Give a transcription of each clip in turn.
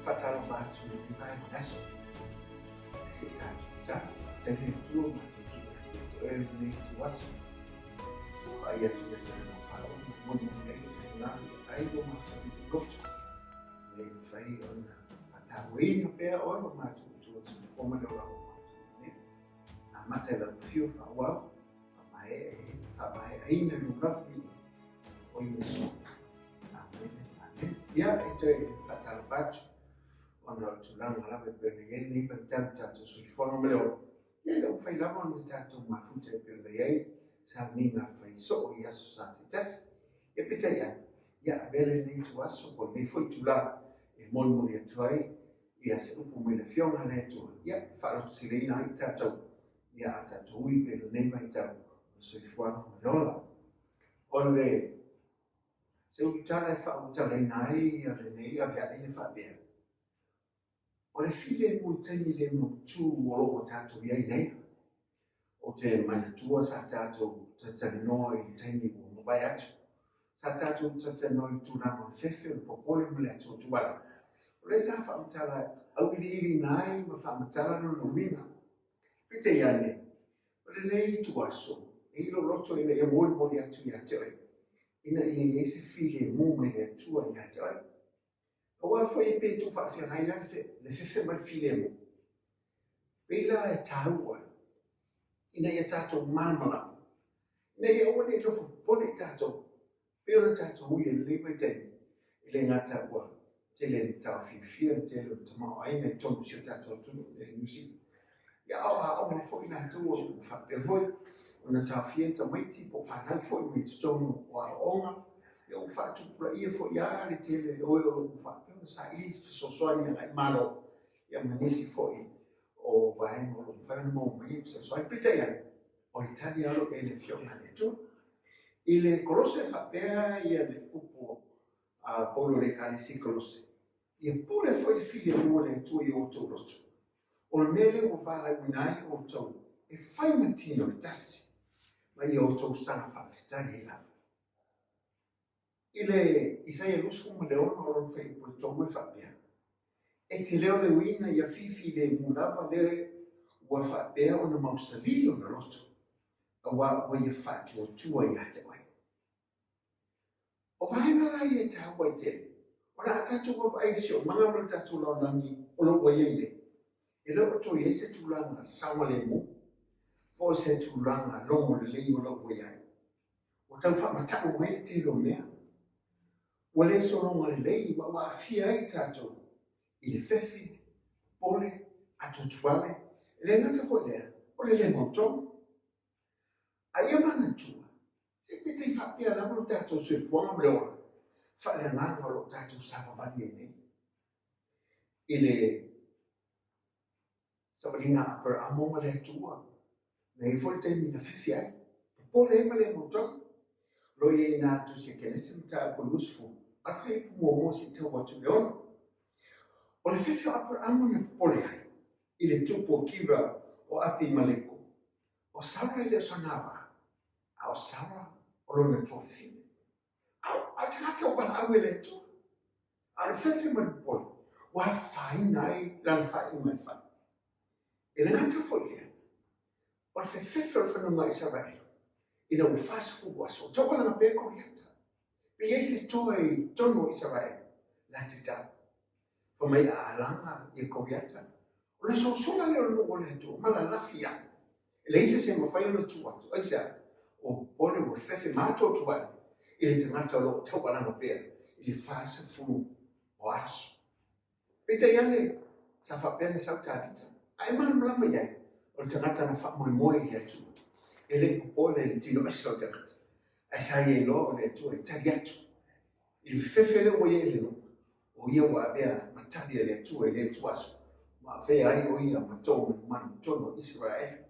fatalo fatu ni pai naso esse tato já tem tudo ni tu wasu aí tu já tem no falo muito bem final aí do mato do gosto nem fai ona fatalo aí pé ona mato tu se forma do lá né a matéria do fio fa uau fa mai ainda no próprio o isso amém ya itu fatalo fatu ona tulanga la pele yeni pa tatu sui forma melhor e não fai lá onde tatu mafuta pele aí sabe na fai so ia societas e pita ya bele nem tu aso por me foi tula e mon mon ya tuai ia se upu me le fiona ne tu ya falo tu silena tatu ya tatu i pele nei mai tatu sui forma melhor onde se o tala fa o tala nai ya nei ya via ne fa bene o le file mo tani le mo tu o tato ia nei o te mana tua sa tato tata no i tani mo vai atu sa tato tata no i tu na mo fefe o popole mo le atu tu wala o le sa fa mtala au ili nai ma fa mtala no mina pite ia nei o le nei tu aso e lo roto ina e mo le atu ia te ina e ese file mo me le atu ia te o foi pe tu fa fia nai le fefe mal filemo pela e taua ina ia tato malmala ina ia o ne tofo pone tato pela tato ui le pete le ngata wa tele ta fia tele tama ai ne tom sio tato tu e musi ya o foi na tu o fa pe foi ona ta fia ta mai tipo fa na foi mi tom wa onga eu faço por aí foi a tele eu faço sair sozinha aí malo e a manisi foi o vai no fare no meio só em pitaia o italiano ele fiona detto il colosse fa per il upo a polo le cani si colosse e pure foi figlio vuole tu io tu lo tu o mele o va unai o tu e fai mattino e tassi ma io tu sa fa fitare la ile isaia lus fu leon o non fai po tomo fa bia e ti leo le wina ia fifi le mulava le wa fa bia o na mausalilo na roto wa ia fa tu ia te wai o vai mala ia ta wa te ora tatu ko ai sio manga mo tatu lo langi o lo wa ile e lo to ye se tu langa sawa le mo o se tu langa lo mo le o lo wa ia o tau fa mata o mai te lo mea wale soronga le lei wa fia i tato i le fefi pole atu tuale le ngata fo le moto ai mana tua se pete fa pia la mo tato se fuanga mleola fa le nganga lo tato sa va nei ile sabalinga per amo le tua nei fo te mi na fefi ai pole ma le moto lo ye na tu se kenesi ta ko lusfu afei mo si te wa tu leon o le fefio apor amo na pole ai ile tupo kiva o api maleko o sara ile sonava o sara o lo na to fine a tata o ban awele tu a le fefio ma pole wa fai nai la fai ma fa ile na to fo ile o le fefio fa no mai Israel ile o fas fu wa so to na pe ko yata pe ese toi tono Israel la tita fa mai alanga e koviata ona so sola le no le to mala la fia le ise se mo fai no tu atu aisa o pole mo fefe mato tu ba ile te mata lo to bana mo pe ile fase fu o aso pita yane sa fa pene sa ta vita ai man bla me yai o te mata na fa mo ile tu ele pole le tino aso te mata aisa ye lo le tu e tagiatu il fefe le mo ye no o ia wa vea matadi le tu aso ma fe ai o ia mato man tono Israel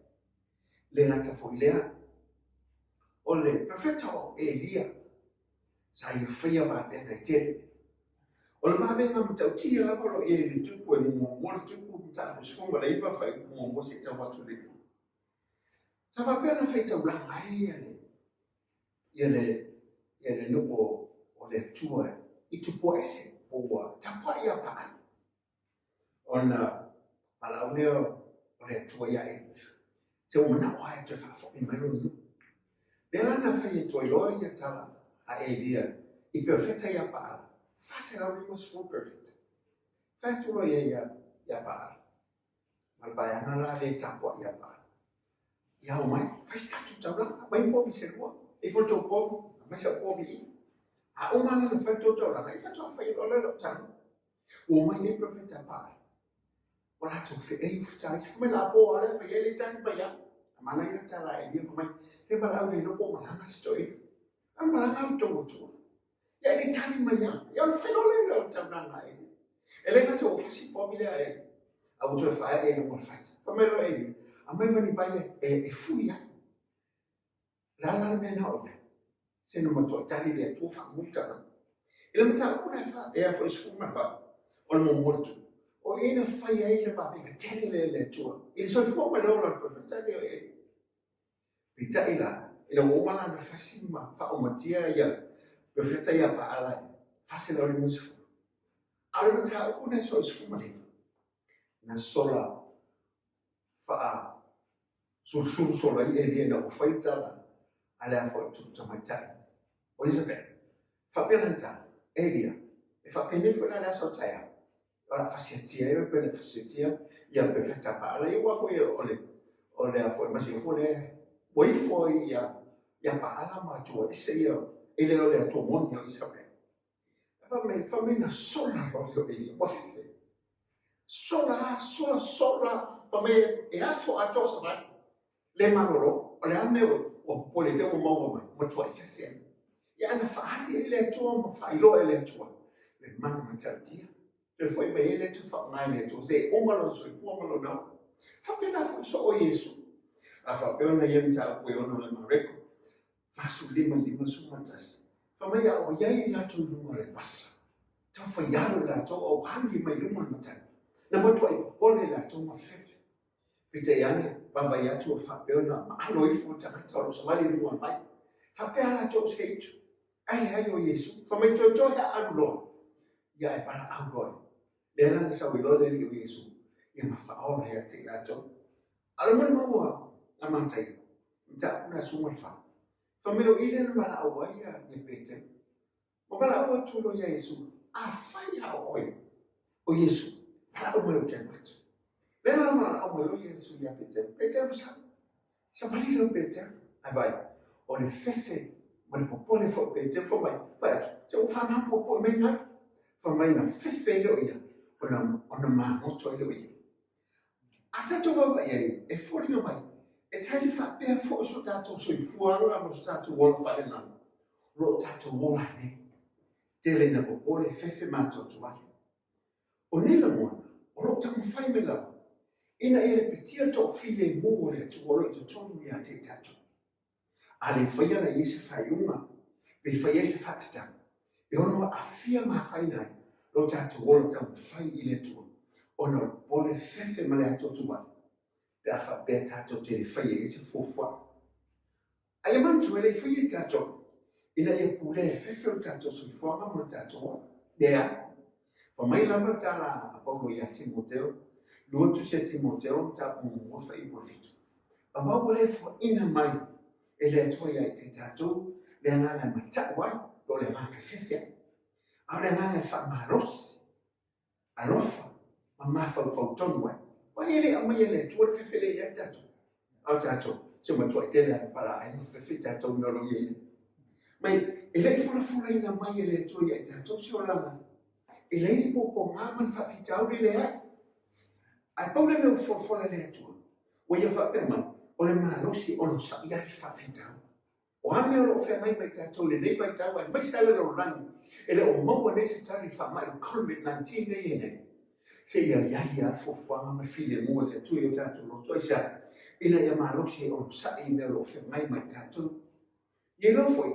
le ngata fo ilea o le profeta Elia sa ia fia va bene tele o le va bene mtautia la polo e le tupu e mo tupu mta sfonga le ipa fa mo se ta watu le sa va bene feita blanca ai ele no o le tua i tupu ese o tapa ia pa ona malauneo ole tua ya e se o mana wa te fa fo in mero nela na fa ye toi lo ya tala a elia I perfecta ya pa fa se la rimos for perfect fa tu lo ya pa mal ba ya na le tapo ya pa ya o mai fa sta tu tabla mai po mi se lo e fo to po mai sa po bi a o mana na fa to la na fa to fa yo lo tan o mai ne perfecta pa wala to fe e futa se me la po ala fe ele tan ba ya mana ya tala e dia mai se ba la no po mana ka stoi am ba la to to ya ele tan ba ya ya fe no le tan na e ele na to fa si po mi le e a to fa e no mo fa fa me lo e a mai mani ba e fu ya la me na o ya se no mo to tali le to fa multa na ele mta ko na fa e a fo is fu ma ba o mo morto o ina fai ai le papi ka tele le tua il so fo ma lo lo perfetta de e pita ila o mana na fasima fa o matia ya perfetta ya pa ala fase lo ni musu ala ta ko na so fu ma le na sola fa sur sola e ni na o faita la ala fo tu tamata o Isabel fa penanta elia e fa penefo na so taya la facetia e per la facetia ia perfetta para e wa foi ole a foi mas foi foi foi ia para ma tu e se io e le ole a tu mondo Isabel fa me na sola ro e wa fe sola fa me e aso a to sa le manoro ole a me o pole te o mo tu e fe ia na fa ele tu mo fa ilo ele tu le mano matatia e foi me ele tu fa mai le tu se o malo so o malo na fa pena fu so o Yesu a fa pena yem ta ko yo no le mareko fa su lima su matas fa mai o yai la tu lu re vasa ta fa ya la to o hangi mai lu mata na mo to ai pole la to ma fefe pite yani baba ya tu fa pena ma alo I fu ta ta lo so mali lu mai fa pena la to se itu ai o Yesu fa mai to ya alulo ya e para alulo Dela na sa wilo le o Yesu ia ma fa ona ya te ato ala mo mo na mantai ta na suma fa me o ile na mala o ia e pete mo fala o tu lo Yesu a fa ya o Yesu fala o mo te mat le na mala o lo Yesu ya pete sa pali lo pete vai o le fefe mo le popole fo pete fo mai vai te o fa ma popo me na fa mai na fefe lo ia ona ma moto ile wi atato ba ye e fori no mai e tali fa pe fo so tato so fuanga mo tato wol fa le na ro tato wol ne tele na po le fefe ma to to wale onela mona ro ta mo fai me la ina ele petia to file mo le to wol to mi ate tato ale faya na yesi fayuma be fayese fatata e ono afia ma fai na lo tato wolo ta fai ile tu ono pole fefe male ato tu ba da fa beta to te fai ese fofwa ai man tu ele fai tato ina e pule fefe tato so forma mo tato dea fa mai la mata la apolo ya Timoteo lo tu se Timoteo ta mo fai profito aba wole fo ina mai ele to ya tato le na mata wa lo le ma fefe Ahora nada fa malos. Alofa. Mamma fa ton wa. Wa ele ama ele tu fefele ya tato. Au tato. Chama tu tele para ai fefe tato no lo ye. Mai ele fula ina mai ele tu ya tato si ola. Ele po mama fa fitau le ai. Ai pole me fula le tu. Wa ya fa pema. Ole malosi ono sa ya fa fitau. O ame o fe mai mai tato le nei mai tau ai mai stala lo rang. Ele o mo ne se tali fa mai COVID-19 ne yene. Se ya fo ma file mo le tu yo tato lo to isa. Ina ya malo se o sa ina lo fe mai mai tato. Ye lo foi.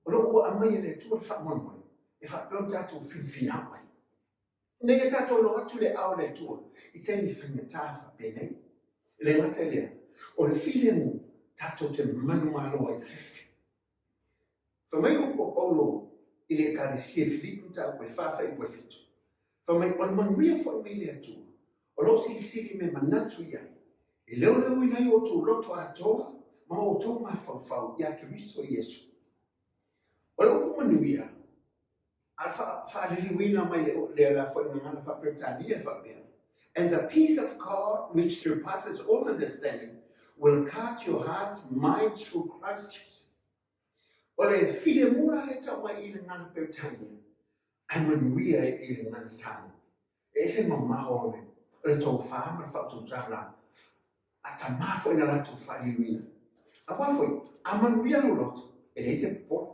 O lo o amai le tu fa mo mo. E fa don tato fin mai. Ne tato lo atu le au le tu. I teni fina tafa bene. Le matele. O le file mo tato te manu malo ai fifi. Fa mai o Paulo ile ka le sie Filipe ta ko fa fa i fito. Fa mai on man mia fo mi le tu. O lo si me manatu iai. E leo ina i o tu loto atoa, ma o tu mafau ia Kristo Yesu. O le upu manuia, alfa liliwina mai le la foi ngana fa pretania fa bea. And the peace of God, which surpasses all understanding, will guard your hearts, minds through Christ Jesus. O le file mura le tau mai i le ngana pretania, ai manuia i le ngana samu. E se mamao le tau whaama fa tu tala, a ta mafo ina la tu whaliwina. A wafoi, a manuia lo loto, e le se po.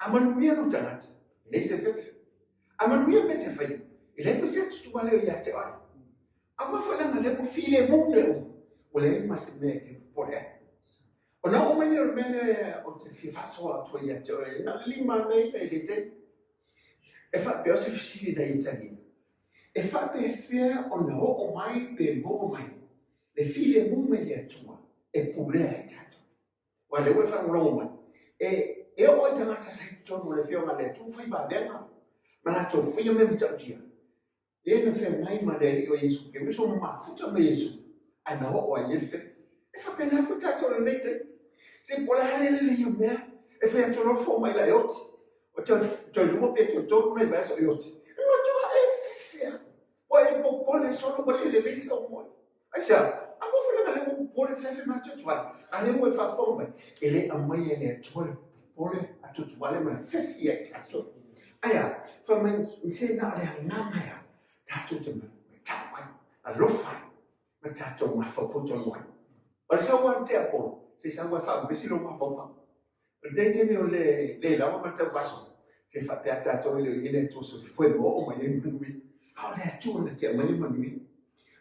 A manuia lo tangata, e le se fefe. A manuia me te whai, e le fe se tutu wale o ia te ora. A wafoi langa le po file munge o le ima se me te pole. O na o mene o mene o te fifaso a tua ia te ora, na lima mei e le te. E fa pe o se fisili na Italia. E fa pe fea o na o mai pe mo mai. Le file munge le atua, e pulea e tato. Wa le we fa ngoloma. E o tangata sa tono le fea ma le tu fai ba denga. Ma la to fai me mtatia. E na fea mai ma le o Yesu ke so ma futa me Yesu. Ana o ye le fe. E fa pe na futa to le mete. Se pola hale le yo me. E fea to no fo mai la yoti. O to lu pe to me ba so yoti. Ma to ha e fea. O e popole solo po le se o mo. Aisha a mo fela le po le fefe ma tutuala ale mo fa fomba ele a mai ele tole pole a tutuala ma fefe ya taso aya fa man se na ale ngama ya tato te ma tawa a lofa ma tato ma fa foto mo o sa wa te apo se sa wa fa bisi lo ma fa fa le te me le la ma ta vaso se fa pe tato ele to so foi mo o ma ye mui a le tu na te ma ye mui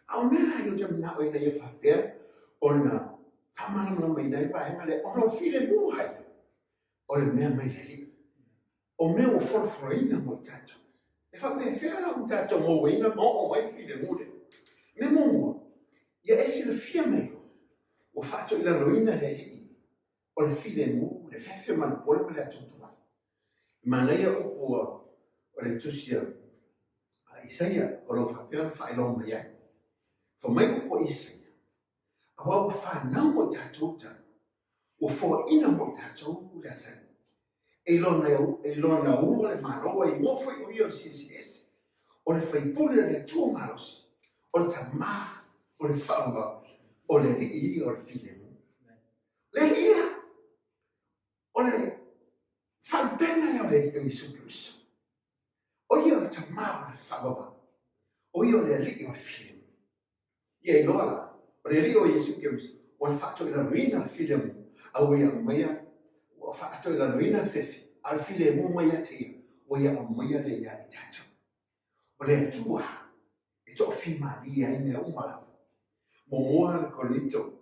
au mea yo te mana o ina ia whapea, o na whamanamana mai nei wahenga le, o na while mu hai, o le mea mai leli. O mea o whoroforoina mo tato. E whapea whera mo tato mo weina, mo o mai while mu le. Me mongo, ia esi le fia mai o whato ila roina le li, o le while mu, le whewhe manu pole ma le atutua. Manaia upu o le tusia, Isaia, o lo whapea le whaelong mai ai. For my poison, a wa fa na mo tatou ta, o fo ina mo tatou la ta. E lona u le maro e mo foi o yo CCS. O le fai pule le tu maros. O le tama, o le famba, o le li o le filemu. Le ia. O le fa pena o le Yesu Cristo. O yo le tama o le famba. O yo le li o le filemu. Ia iloa o le li o Yesu Cristo, o le whaato ila ruina al filemu, a wea maia, o whaato ila ruina al fefe, al filemu maia te ia, wea a maia le ia i tato. O le atua, e to fima ia i mea umalafu. Mo moa le konito,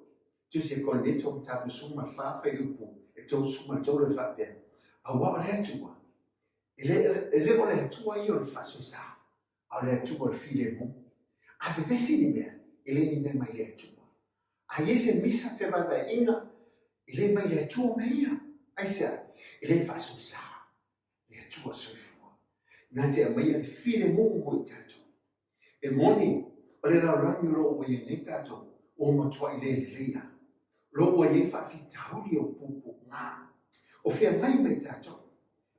tu se konito mtabu suma fafa i upu, e to suma tole whapea. A wa o le atua, e le o le atua i o le faso sa, a le atua o le filemu, a vevesi ni mea, ele ni me mai le atua. A yese misa fe va inga, ele mai le atua meia. Aisa, ele faso sa, le atua soifua. Na te mai le file mo tato. E moni, o le la rangi lo o ye ne tato, o matua ile le leia. Lo o ye fa fi tauri o pupu nga. O fia mai tato,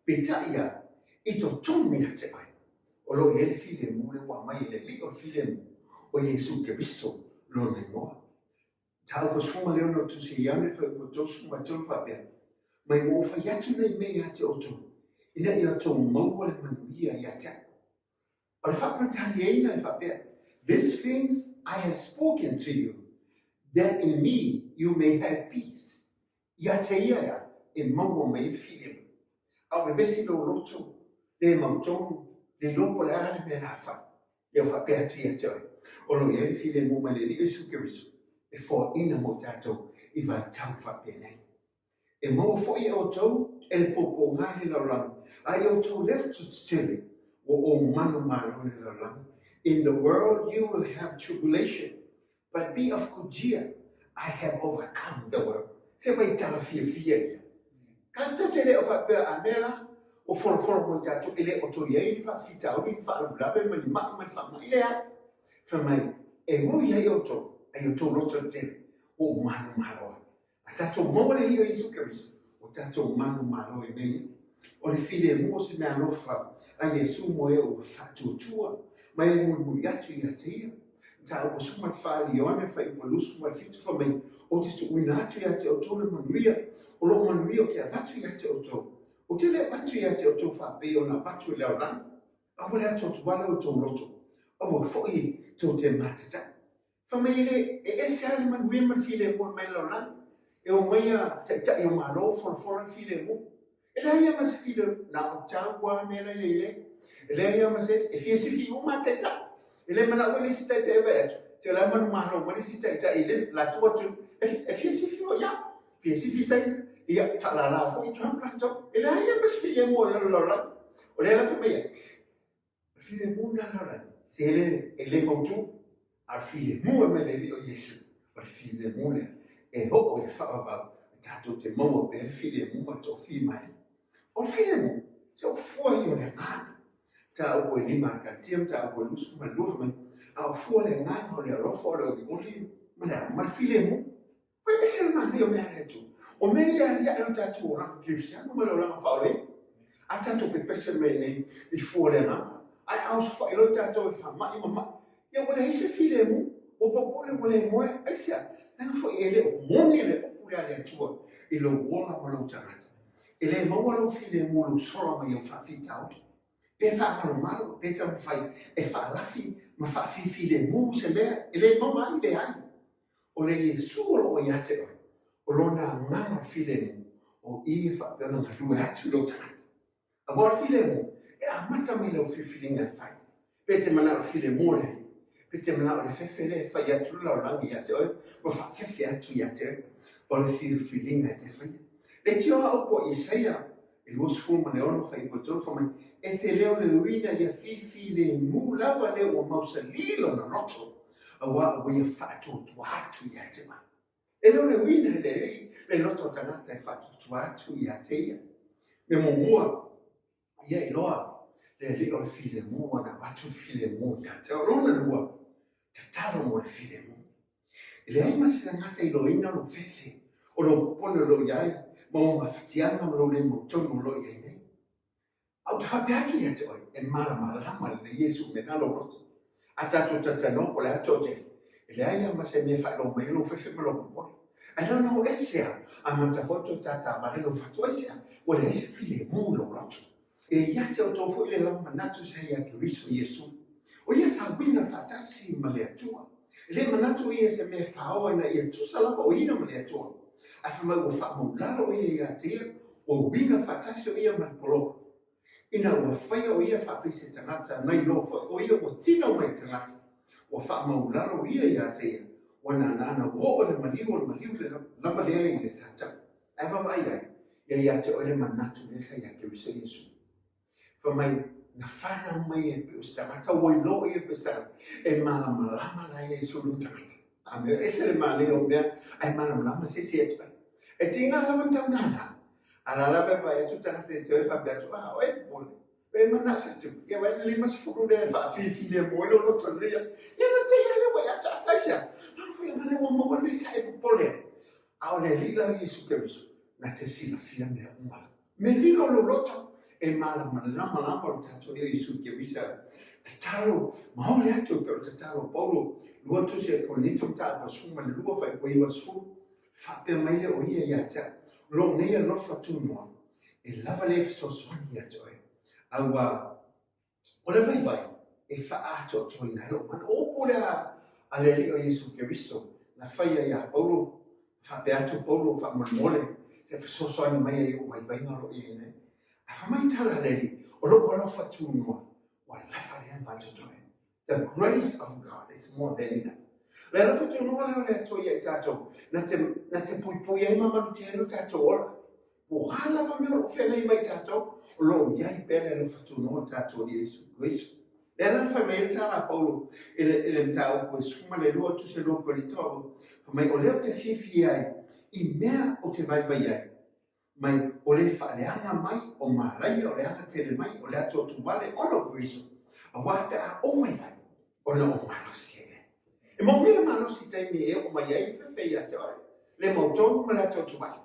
peta ia, ito tomi te ai. O lo ye le file mo le wa mai le li o file mo. O Yesu Cristo lo nengoa. Tau ko suma leo no tu si yane fa ko to suma to fa be. Mai mo fa yatu nei me ya te oto. Ina ia to mau le manuia ya te. O le fa prataliena fa be. These things I have spoken to you, that in me you may have peace. Ya te ia e mau mai filim. Au me vesi lo loto le mauton le lopo le ale me la fa. Eu fa pe atu ya te. O lo ye file mo ma le Yesu Cristo e fo ina mo tato I va tau fa pene e mo fo I o tau e le popo ngani la rang ai o tau le tu tele o manu manu la rang. In the world you will have tribulation, but be of good cheer, I have overcome the world. Se vai tala fia ia kanto tele o fa pe anela o fo mo tato ele o to ye fa fita o ni fa la be ma fa ma ile from my e ngoi ai o tō roto te o manu maroa. A tato mōre lio Yesu Keriso, o tato manu maroa e mei. O le file mo se mea lofa a Yesu mo e o whatutua, mai e mulu atu I a te ia. Ta o suma whaali o ane whai po lusu mai fitu wha mai, o te tu uina atu I a te o tōle manuia, o lo manuia o te avatu I a te o tō. O te le atu I a te o tō whape o na vatu leo rang, a wale atu o tu wala o tō roto, o o fwoi tō te matata. Wha mai le, e ese ale manuia man file mo mai leo rang, e o mai a ta I o malo Folafola file mo. E la ia mas file na o tāua me la ile, e la ia mas e fie si fi uma te ta. E le mana wale si ta te ebe atu, te la manu mahalo wale si ta ile la tua tu, e fie si fi o ia, fie si fi saina, ia whala la fo I tuam plato, e la ia mas file mo la lora, o le la whamea, file mo na lora, se ele mautu, ar file mo me le o Yesu, ar file mo le, e ho o le whaavau, tato te maua pe file mo ma to fi mai. O file mo, se o fua I o le ngana. Ta o koe lima ka tiam, ta o koe lusu ma lua mai, a o fua le ngana o le arofo o le oli, ma le ma file mo. Koe ese le mani o mea le tu. O mea ia lia anu tatu o ranga kirisi, anu ma le o ranga whaole. A tato pe pese me nei, I fua le ngana. Ai au sufa ilo tato e wha mai ma. Ia wale heise file mo, o popole wale moe, aisia. Nanga fo ele o moni le popule ale atua, I lo wona ma lo tangata. Ele maua lo file mo lo sora mai o whawhitau. Pe whaakaro malo, pe tamu whai, e whaalafi, ma whawhifile mo se mea, ele maua I le ai. O le Yesu o lo I ate oi, o lona ngana file mo, o I whaapena malue atu lo tangata. A boa file mo, e amata mai lo whiwhiringa whai. Pe te mana o file mo le, pe te mana o le whewhere whai atu lau rangi ate oi, ma whawhewhe atu I ate oi, o le whiwhiringa te whai. Le tio au po Isaia, e luas fuma le ono whai po tolu whamai, e te leo le uina ia fifi le mu lava le o mausa lilo na roto, a wa ia whātua tuatu I ate ma. E leo le uina le loto tangata e whātua tuatu I ate ia. Me mo mua, ia I loa, le leo le file mua na watu file mua I ate, o rona lua, te talo mo le file mua. E le ai masi na ngata I lo ina lo fefe, o lo pone lo iai, ma o mawhitianga ma lo le mautono lo iai nei. Au te whapeatu I ate oi, e mara lama le Yesu me nalo roto. A tato tatano po le ato te, e le aia ma se me whaelo mai lo fefe me lo popone. Ai rana o esea, a matafoto tata ma le lo fatu esea, o le ese file mu lo roto. E ia te o tofu ile lama natu se ia ke riso Yesu. O ia sa winga fatasi ma le atua. Le manatu ia se me whaoa na ia tusalapa o ia ma le atua. A whamai o whaamulala o ia te ia, o winga fatasi o ia manpolo. Ina ua whaia o ia whapise tangata, nei lo o ia o tino mai tangata. O whaamaulala o ia te ia, wana nana wo o le maliu le lava lea I le sata. E wawai ai, ia te oile manatu lesa ia ke risa Yesu. Whamai, na whana mai e pe ustangata, woi lo ia pe ustangata, e malama la ia sulu tangata. Amen. Ese le male o mea, ai malama se se etu ai. E te inga lama tau nana. Ala la pepa e tu tangata e te oe whabeatu, o e pole. E mana sa tu, ia wai lima se furu le whaafifi le mo ilo lo tonria. Ia na te ia le wai ata ataisa. Nana whai ngane wa mawa le sa e pupole. A o le lila Yesu Keriso, na te sila fia mea umala. Me lilo lo loto, e malama o tato leo Yesu Keriso. Te talo, maole atu pero te talo Paulo, lua tu se konito ta pa suma le lua whai koe iwa sfu, whape maile o ia ia ta, lo nea lo fatu noa, e lava le soswani ia toi. Aua, o le vai, e whaato toi na lo, man opo lea a le leo Yesu Keriso, na whaia ia Paulo, whape atu Paulo, whamole, se soswani mai e o vai ngaro ia ne. A whamai tala leli, o lo fatu noa, the grace of God is more than enough. Le la fatu no le to ye tato na te pui ai mama te no tato ora. O hala va me o fele mai tato lo yai pele le fatu no tato di Yesu Cristo. Le la famiglia tala Paulo ele tau ko suma le lo tu se lo ko li to. Mai o le te fifi ai I mea o te vai ai. Mai o le fa le anga mai o marai o le anga te le mai o le ato tu vale o lo Cristo. A wata a o vai o lo malo siene. E mo mele malosi taimi e o mai ai whewhei a te oi. Le mautonu ma le ato tuwai.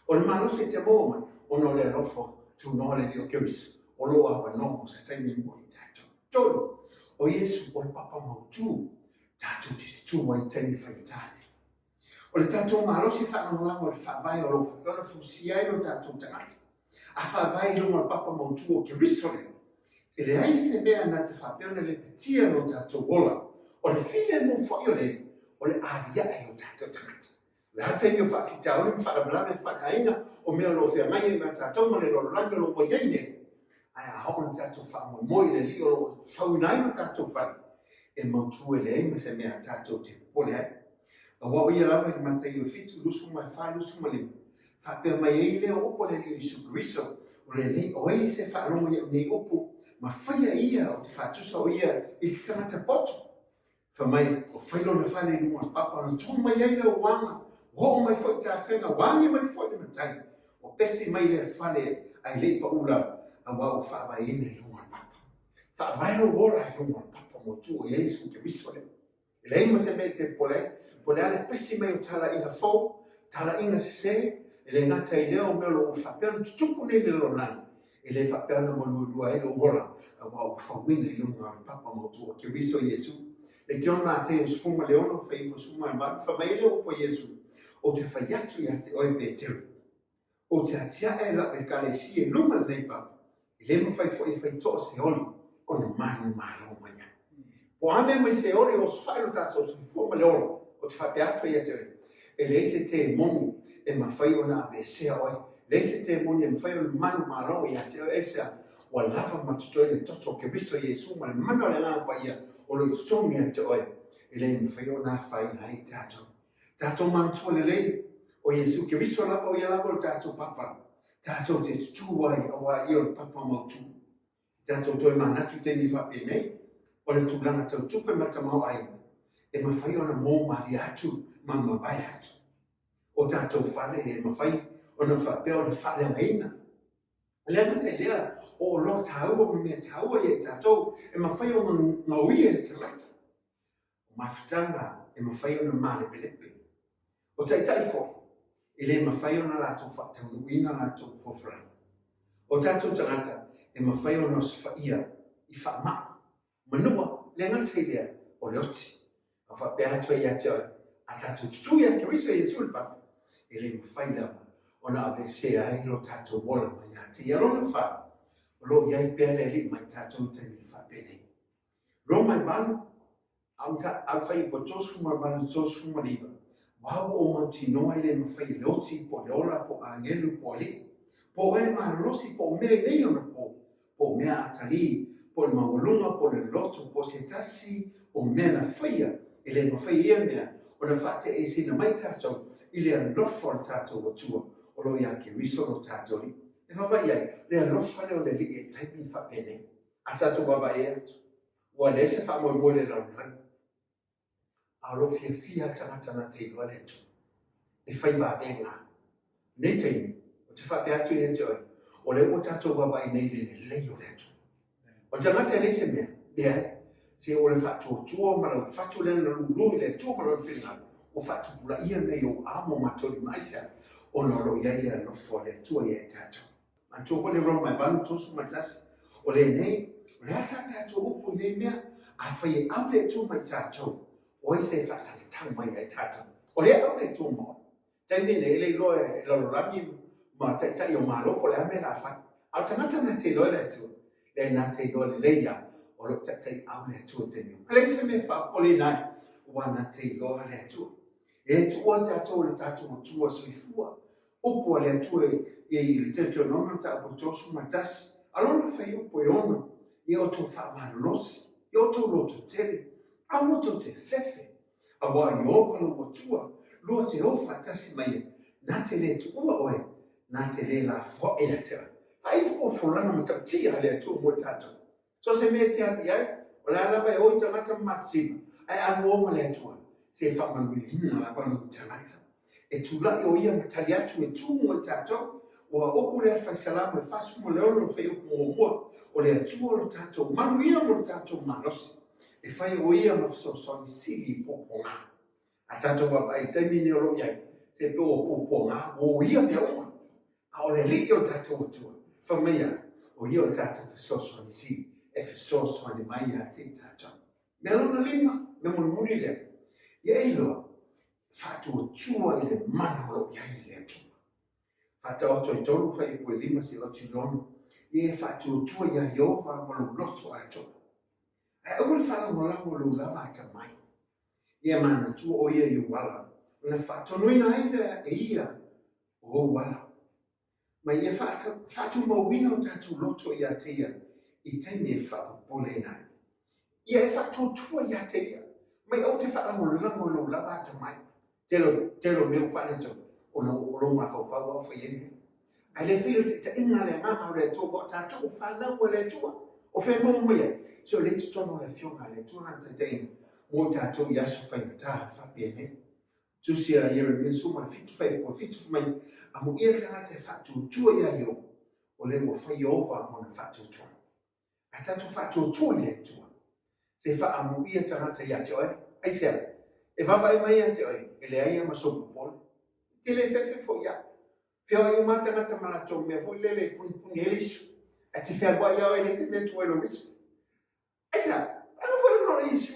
O le malosi te mo mai, o no le rofo tu no le dio kewis. O lo awa no se taimi mo i tato. Tolu, o Yesu o le papa mautu, tato te tu wai taimi whaitane. O le tato malosi whanonga o le whawai o lo whapera fusia i lo tato tangata. A whawai lo mo papa mautu o kewis o leo. E le ai se mea na te whapera le petia lo tato wola. O le file mo fwoi o le, o le aria e o tato tangata. Le hata i o whawhita o le mwharablame whakainga o mea lo whea mai e ngā tato mo le lo langa lo mo yeine. Ai a hao na tato wha moi le li o lo whaunai na tato whare. E mautu e le eima se mea tato te pole ai. A wau ia lawa i mata i o fitu lusu mai wha lusu mai lima. Whapea mai e leo opo le li o Isu Keriso. O le li o ei se whaalongo ia nei opo. Ma whaia ia o te whatusa o ia i ki samata poto. Whamai o whailo na whane i mua papa na tō mai ei leo wanga. Ho mai foi ta whenga wangi mai foi le matai. O pesi mai le whale ai le pa ula. A wau whawa e nei lunga papa. Whawa no wola e lunga papa mo tu o Yesu Keriso le. E le ima se me te pole. Pole ale pesi mai o tala inga fo. Tala inga se se. E le ngata i leo meo lo whapea tutupu nei le lonani. E le whapea na mo lua e lo wola. A wau whawina i lunga papa mo tu o Keriso Yesu. E te ona te o sfunga le ono whai po suma e matu. Whamaile o po Yesu. O te whaiatu i ate oi Peteru. O te atia e la pe kare si e luma nei papa. I le mawhai fo i whai toa se oli. O na manu malo maya. O ame mai se oli o whailo tato o se fuma le ono. O te whapeatu i ate oi. E le se te moni e mawhai o na ave sea oi. Le se te moni e mawhai o na manu malo i ate oi esa. O lava matutoi le toto ke Kristo Yesu ma le manu le ngā pa ia. O lo istomi ate oi. E le mawhai o na whai na i tato. Tato mantua le lei, o Yesu Keriso lava o ia lava o tato papa. Tato te tuwai a wa ia o papa mautu. Tato toi manatu te ni whape nei, o le tūlanga tau tupe mata mau ai. E mawhai o na mō mali atu, ma mawai atu. O tato whale e mawhai o na whape o na whale ngaina. Lea mata lea o lo tau o me tau e tato, e mawhai o ngawia e te mata. Mawhitanga e mawhai o na male pelepe. O tai fo, i le mawhai o na lato whatau ina lato fofra. O tato tangata, e mawhai o na sifia i whamaa. Manua, le ngata i lea o le oti. A whapea atua i ate oi, a tato tutuia ke riso e Yesu le papa. I le mawhai lama, o na awe se ai lo tato wola mai ate. I alo na wha, o lo iai pea le li mai tato tani whapene. Ro mai valu, au whai po tosu ma valu tosu ma liba. Wau o mauti noa le mawhai leoti po leola po angelu po ali. Po e marosi po mea nei ona po mea atali, po le mawalunga po le loto po se tasi o mea na whaia. I le mawhai ia mea o na whate e sina mai tato i le alofa o tato o tua o lo ia ke riso o tato li. E wawai ai, le alofa le o le li e taipin whapene. A tato wawai atu. Ua le se wha mo le launani. Alo fia tangata na te iloa le tu. E whai wa venga. Nei teimi, o te whape atu i ate oi, o le o tato wawa i nei le leo le tu. O tangata le se mea, lea, se o le whatu o tua, ma le whatu le na lului le tua ma le whiringa, o whatu pula ia mei o amo matori maisa, o noro iai le anofo le tua i e tato. Ma tōko le roma e vanu tosu matasi, o le nei, o le asa tato upu i nei mea, a whai au le tu mai tato, o se fa sa tau mai ai tata. O le au le tu mo. Tai me ne le lo e lo rami ma tai o malo ko le ame la fa. Au tangata na te lo le tu. Le na te lo le ia o lo tai au le tu te ni. Le se me fa o le nai. Wa na te lo le tu. E tu o tato le tato o tu o sui fua. O po le tu e le te no ma ta po to su matas. Alona fa yo po ono. E o tu fa ma los. E o tu lo tu te. A moto te fefe, a wa i ofa lo motua, lo te ofa tasi mai, na te le tu ua oe, na te le la fo e atera. Ai fo folana ma tau tia le tu mo tato. So se me te api ai, o la laba e oi tangata matsima, ai anu o ma le tua, se fa manu i hina la panu tangata. E tu la i o ia matali atu e tu mo tato, o a opu le fai salamu e fasu mo leono fei upu mo mua, o le atua lo tato, manu ia mo tato manosi. e fai o ia ma so sili poponga a tato wa ai taimini o lo ia se pe o poponga o ia me uma a o le li o tato o tua fa meia o ia o tato so sili e so ni mai a te tato me lo lima me mo muri le ia ilo fatu o tua ile manolo ia ile tua fata o toi tolu fai po lima si lo tilon e fatu o tua ia Jehova mo lo loto ato ai o fala mo la mo lo lava ta mai ia mana tu o ia i wala na fatu no ina ida e ia o wala ma ia fatu mo wino tatu loto ia te ia i tene fa pole na ia fatu tua ia te ia mai o te fala mo lo lava ta mai telo meu fala to o ma fa o fa yenge ale feel te inga le mama o le to ko tatu fala o le tua o fe mo mo ia so le to no le fionga le tu na te mo tatu ia so fa ta fa bene tu sia ia me suma fitu fa ko fitu mai amo ia te fatu tua ia yo o le mo fa Jehova mo na fatu tua atatu fatu tua ile tua se fa amo ia te ia joe ai sia e va vai mai ante oi ele ai ma so popol te le fe fo ya fe o mata mata mala to me fo le pun elis a te fe agua ya ele se metu elo mis esa ano fo no isu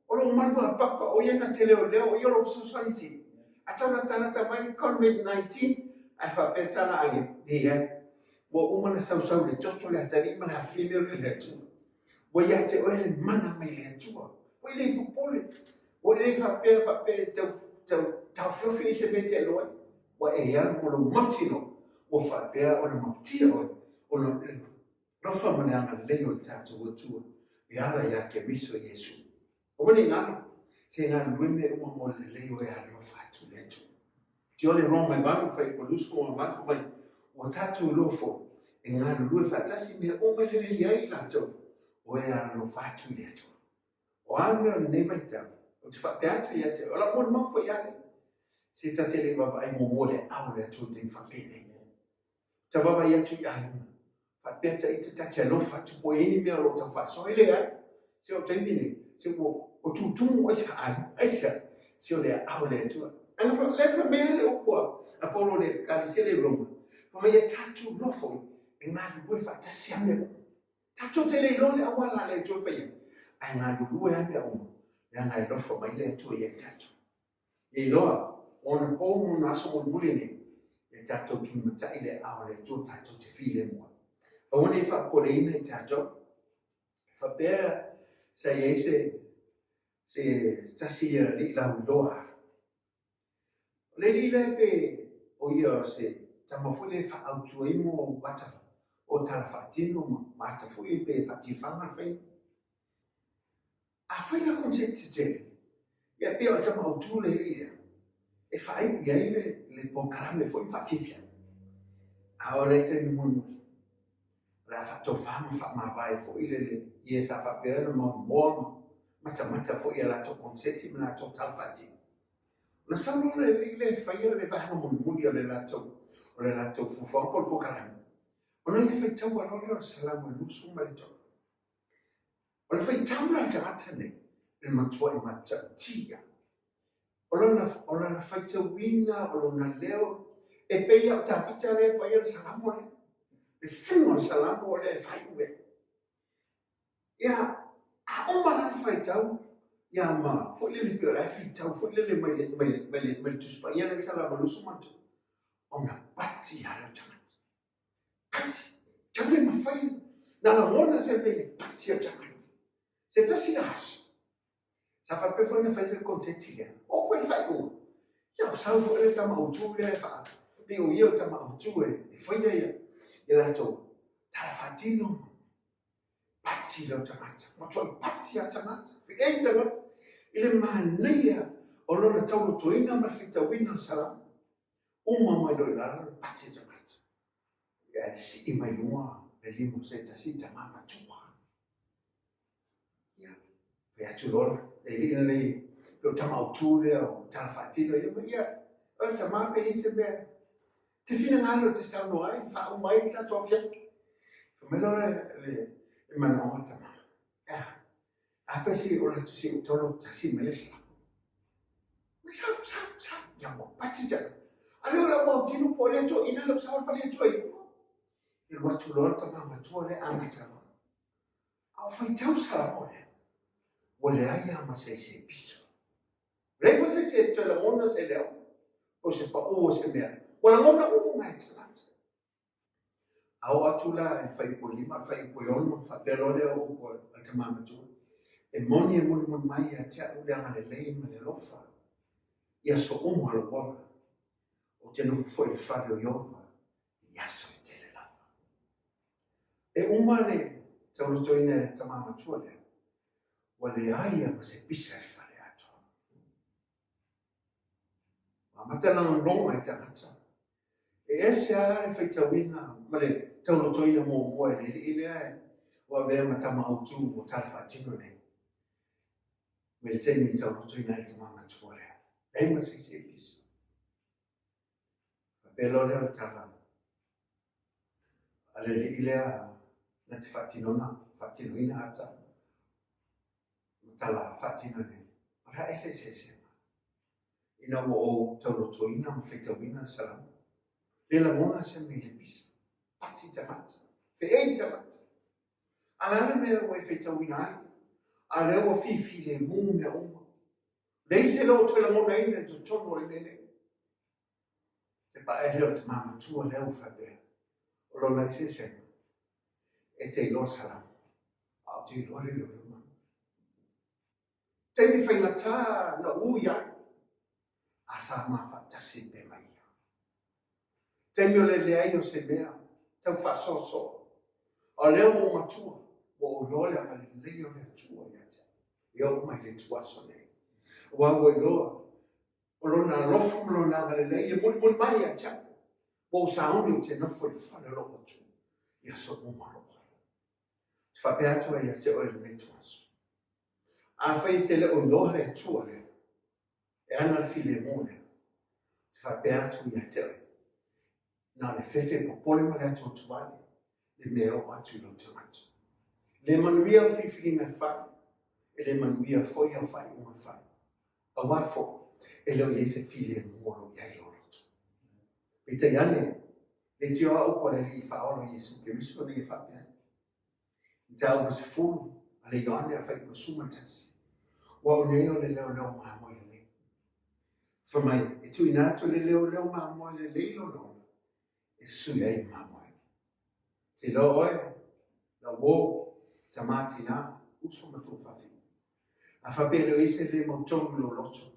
o marba papa o ia na tele o leo o lo so so isi a tana mai COVID-19 a fa petana age dia bo uma na sau le toto le atari mana fine le tu bo ya te o le mana mai le tu o le popol o le fa pe tau fiofi se mete loi wa e ia mo lo matino o fa pe o le matino o no fa mo na le o tatu o tu e ala ya ke biso Yesu o mo ni ngano se nga lume o mo le o ya lo fa tu le tu ti o le Roma ba fa ko lusko o ma fa mai o tatu lo fo e nga lu fa tasi me o me le ia ila to o ya lo fa tu le tu o ame ne mai ta o te fa teatro ia te ola mo mo fo ia se ta tele va ai mo le au le tu te fa pene ta va ia tu ia fa peta i te ta te lo fa tu po ini me lo ta fa so ile ai se o te mine se o tu o sa ai se o le au le tu ana fa le fa me le o po apolo le ka se le Roma fa me ta tu lo fo e ma lu fa ta si ame ta tu te le lo le awala le tu fa ia ai nga lu ame o yang ai lo fo mai le tu ia tatu e loa ona po mo na so mo mulini e tatu tu mata ile a le tu tatu te file mo o ne fa po le ina tatu fa pe sa yese se tasi li la loa le pe o ia se tama fu le fa au tu mo bata o tala fa tino mata fu pe fa ti fa ma fe a foi la concettione e abbiamo già avuto le idee e fai le programmi foi fa fifia a ora te mi mondo la fatto fama fa ma vai foi le iesa fa per mo mata foi la to concetti ma to tal fatti na sono le fai le va mo mondo le la to fu fa por programmi ona e fai tawa lo salamu lusu ma le to ona fai tawa ne il matua e matia ona fai tawina ona leo e peia ta pita le fai salamu le fino salamu le fai we ya a uma fai tau ya ma foi le pio la fai tau foi le mai tu spagna le salamu lu sumanto ona patti ala tamat patti tabe ma fai na la mona se be patti ala tamat c'est aussi lâche. Ça fa pe fo ne fa se concetti o fo fai un ya sa fo le tama o tu le fa pe o io tama o tu e fo ia la to ta fatino patti lo tamata ma tu patti a tamata fi internet ile mania o lo na tau to ina ma fita wina sala uma mai do la patti tamata ya si mai lua le limo se ta si tamama tu ya ya tu lo le lo tama tu le o ta fatino ia o tama pe se be te fina ngalo te sa no ai fa o mai ta to fia me lo le mano tama ya Apa si ora tu si utoro tasi melesa. Sa yang mo pachi ja. Ano la mo tinu po le to ina lo sa pa le to i. Il watu lo ta mama to le amata. Au fai tau sa mo le. Wole ai ama se piso. Le fo se to la mona se le. O se pa o se me. Wala ngona o ngai tala. Au atula e fai po lima, fai po yono, fa perole o po al tamama tu. E moni e moni mai a tia o le anga le lei ma le lofa. Ia so umo alo bona. O te nuku foi le fade o yova. Ia so i tele lava. E umane te urutoina e tamama tu le. Wa le aia ma se pisa e fale ato. Ma matana noma i tangata. E ese a le feitawina, ma le taulotoina mo e le ile wa vea matama autu o talfa tino nei. Me le temi taulotoina e tamama tuore. Ei ma se piso. Fa pelore o tala. Ale le ile na te fatinoina ata. Tala fatino nei. Ora ele se. Ina o taulotoina ma feitawina salam. Le la mona se me le piso. Pati tamata. Fe ei tamata. Alana me o e feitawina ai. Ale o fifi le mu me uma. Nei se lo te la mona ina to tono le nene. Te pa e leo te mama tua leo fa bea. O lo nei se. E te ilo salam. Au te ilo le mama. Te mi fai ngata na uia. Asa ma fatasi pe mai. Te mi o le lea o se mea. Te fa so. O leo o matua. O lole a le leo le tua yata. Yo mai le tua so nei. Wa wo loa. O lona lofu mo lona galilei e mun mai a cha. O sauni o te nofo i whane loko tu. Ia so mo loko. Te whapeatu e ia te oe le tuaso. A whai te le o loa le tua le. E ana file mo le. Te whapeatu ia te oe. Nā le fefe popole ma le atu tuane. Le mea o atu lo te matu. Le manuia o whiwhiri me whai. E le manuia foi o whai o whai. A wafo, e leo i se file moro i ai orotu. E te ane, le tio a upo le li whaolo Jesu ke risko ne e whapea. I te au se fulu, a le ioane a whai po sumatasi. Wa o leo le leo maa moi le. Whamai, e tu inato le leo maa moi le leilo no. E sui ai maa moi. Te lo oe, la wo, tamati na, uso matu whafi. A whapelo ese le mautongu lo loto.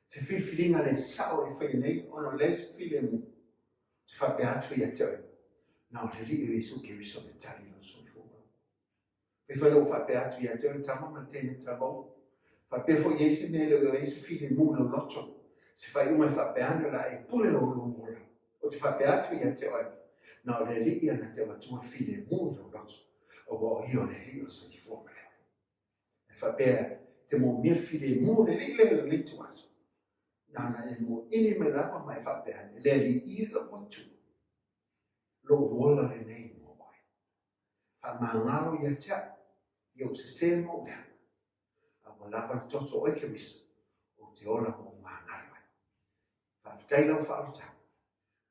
Se whiwhiringa le sao e whai nei, ono le se while mu. Te whape atu i a te oe. Nā o le li o Jesu ke riso le tali lo so fuwa. E whalo whape atu i a te oe tama ma tene tamo. Whape fo Jesu ne le o ese while mu lo loto. Se whai umai whape anu la e pule o lo mora. O te whape atu i a te oe. Nā o le li i ana te watua while mu lo loto. O wa i o le li o so i fuwa me leo. E whape te mo mir file mu le le tuaso. Nana e mo ini me lava mai whapea le li i lo watu. Lo vola le nei mo mai. Wha mangaro i a tia, i o se mo lea. A mo lava le toto o eke miso, o te ola mo mangaro ai. Wha whataila o whaarota,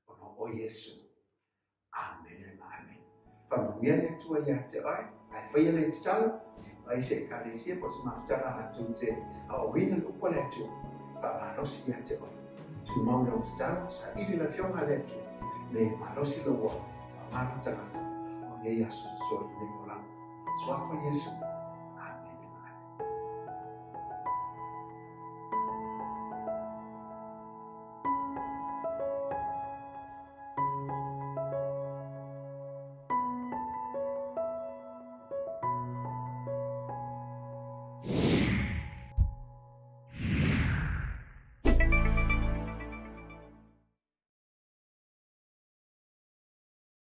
o no o Yesu. Amen. Wha mo mia le tua i a te ai, ai whaia le te talo, ai se kalesia po se mafutara na tu te a wina no po le tu fa malosi ya te o tu mau no talo sa ili la fiona le tu le malosi lo wa fa malo tala o ye ya so le ola so fa Yesu